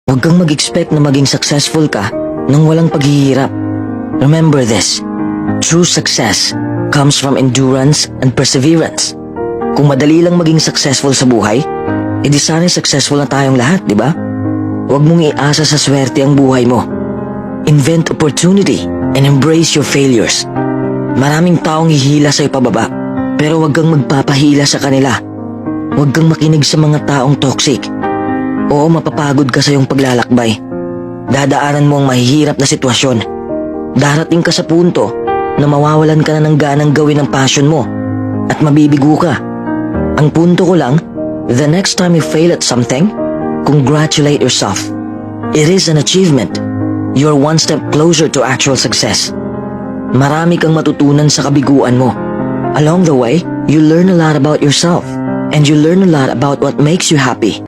Huwag kang mag-expect na maging successful ka nang walang paghihirap. Remember this, true success comes from endurance and perseverance. Kung madali lang maging successful sa buhay, edi sana'y successful na tayong lahat, di ba? Huwag mong iasa sa swerte ang buhay mo. Invent opportunity and embrace your failures. Maraming taong hihila sa'yo pababa, pero huwag kang magpapahila sa kanila. Huwag kang makinig sa mga taong toxic. Oo, mapapagod ka sa iyong paglalakbay. Dadaanan mo ang mahihirap na sitwasyon. Darating ka sa punto na mawawalan ka na ng ganang gawin ang passion mo at mabibigo ka. Ang punto ko lang, the next time you fail at something, congratulate yourself. It is an achievement. You're one step closer to actual success. Marami kang matutunan sa kabiguan mo. Along the way, you learn a lot about yourself and you learn a lot about what makes you happy.